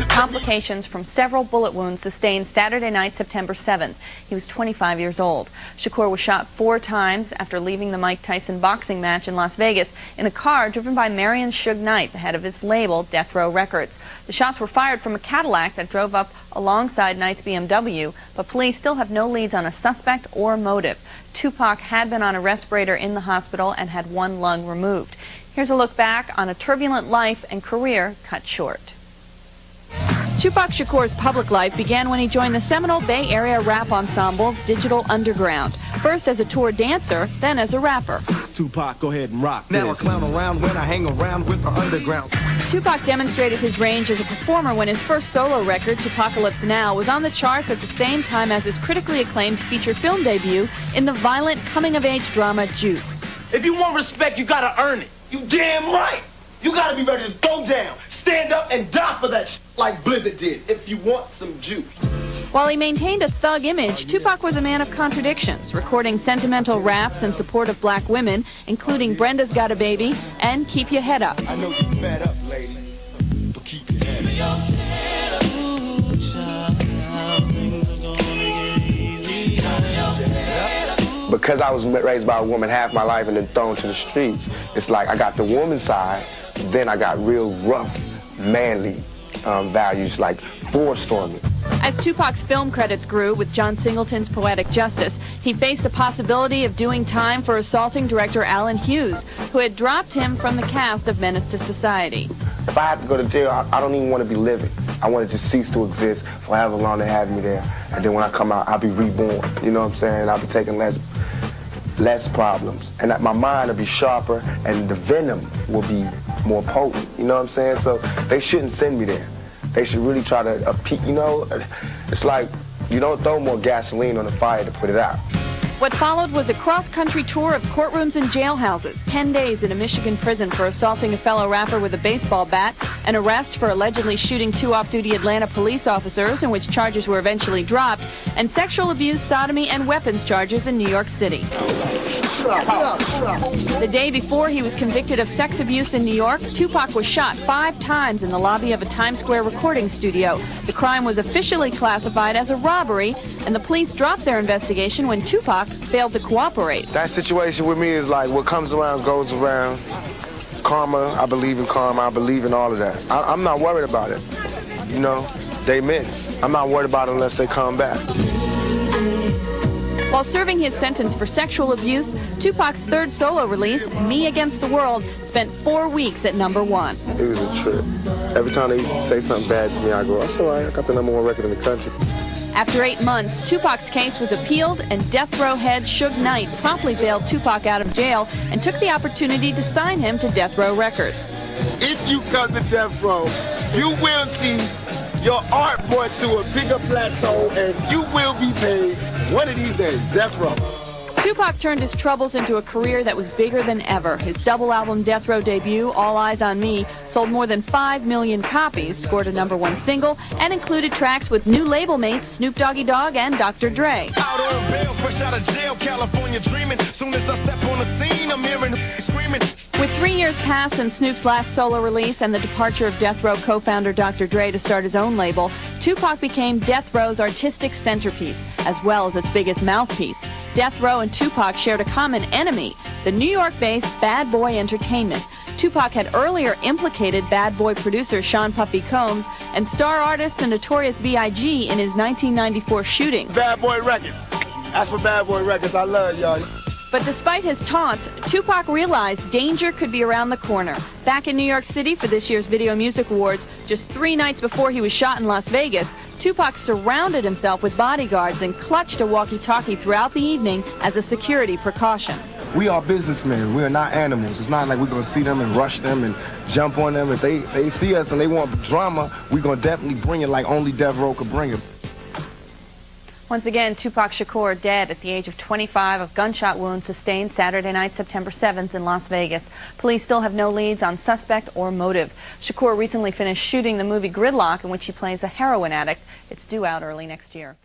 Complications from several bullet wounds sustained Saturday night, September 7th. He was 25 years old. Shakur was shot 4 times after leaving the Mike Tyson boxing match in Las Vegas in a car driven by Marion Suge Knight, the head of his label, Death Row Records. The shots were fired from a Cadillac that drove up alongside Knight's BMW, but police still have no leads on a suspect or motive. Tupac had been on a respirator in the hospital and had 1 lung removed. Here's a look back on a turbulent life and career cut short. Tupac Shakur's public life began when he joined the seminal Bay Area rap ensemble Digital Underground. First as a tour dancer, then as a rapper. Tupac, go ahead and rock now this. I clown around when I hang around with the underground. Tupac demonstrated his range as a performer when his first solo record, Tupacalypse Now, was on the charts at the same time as his critically acclaimed feature film debut in the violent coming-of-age drama Juice. If you want respect, you gotta earn it. You damn right. You gotta be ready to go down, stand up, and die for that shit like Blizzard did, if you want some juice. While he maintained a thug image, Tupac was a man of contradictions, recording sentimental raps in support of black women, including Brenda's Got a Baby and Keep Your Head Up. I know you fed up, ladies, but keep your head up. Because I was raised by a woman half my life and then thrown to the streets, it's like I got the woman side, then I got real rough, manly values like forced on me. As Tupac's film credits grew with John Singleton's Poetic Justice, he faced the possibility of doing time for assaulting director Alan Hughes, who had dropped him from the cast of Menace to Society. If I have to go to jail, I don't even want to be living. I want to just cease to exist for however long they have me there. And then when I come out, I'll be reborn. You know what I'm saying? I'll be taking less problems. And my mind will be sharper and the venom will be more potent. You know what I'm saying? So they shouldn't send me there. They should really try to, you know, it's like you don't throw more gasoline on the fire to put it out. What followed was a cross-country tour of courtrooms and jailhouses, 10 days in a Michigan prison for assaulting a fellow rapper with a baseball bat, an arrest for allegedly shooting 2 off-duty Atlanta police officers in which charges were eventually dropped, and sexual abuse, sodomy, and weapons charges in New York City. The day before he was convicted of sex abuse in New York, Tupac was shot 5 times in the lobby of a Times Square recording studio. The crime was officially classified as a robbery, and the police dropped their investigation when Tupac failed to cooperate. That situation with me is like what comes around goes around. Karma, I believe in karma, I believe in all of that. I'm not worried about it. You know, they miss. I'm not worried about it unless they come back. While serving his sentence for sexual abuse, Tupac's 3rd solo release, Me Against the World, spent 4 weeks at #1. It was a trip. Every time they used to say something bad to me, I go, that's all right, I got the #1 record in the country. After 8 months, Tupac's case was appealed, and Death Row head Suge Knight promptly bailed Tupac out of jail and took the opportunity to sign him to Death Row Records. If you come to Death Row, you will see your art brought to a bigger plateau, and you will be paid one of these days. Death Row. Tupac turned his troubles into a career that was bigger than ever. His double album Death Row debut, All Eyes on Me, sold more than 5 million copies, scored a #1 single, and included tracks with new label mates Snoop Doggy Dogg and Dr. Dre. Out on bail, fresh out of jail, California dreaming. Soon as I step on the scene, I'm hearing screaming. With 3 years past since Snoop's last solo release and the departure of Death Row co-founder Dr. Dre to start his own label, Tupac became Death Row's artistic centerpiece, as well as its biggest mouthpiece. Death Row and Tupac shared a common enemy, the New York-based Bad Boy Entertainment. Tupac had earlier implicated Bad Boy producer Sean Puffy Combs and star artist the Notorious B.I.G. in his 1994 shooting. Bad Boy Records. That's for Bad Boy Records. I love y'all. But despite his taunts, Tupac realized danger could be around the corner. Back in New York City for this year's Video Music Awards, just 3 nights before he was shot in Las Vegas, Tupac surrounded himself with bodyguards and clutched a walkie-talkie throughout the evening as a security precaution. We are businessmen. We are not animals. It's not like we're going to see them and rush them and jump on them. If they see us and they want drama, we're going to definitely bring it like only Death Row could bring it. Once again, Tupac Shakur dead at the age of 25 of gunshot wounds sustained Saturday night, September 7th in Las Vegas. Police still have no leads on suspect or motive. Shakur recently finished shooting the movie Gridlock, in which he plays a heroin addict. It's due out early next year.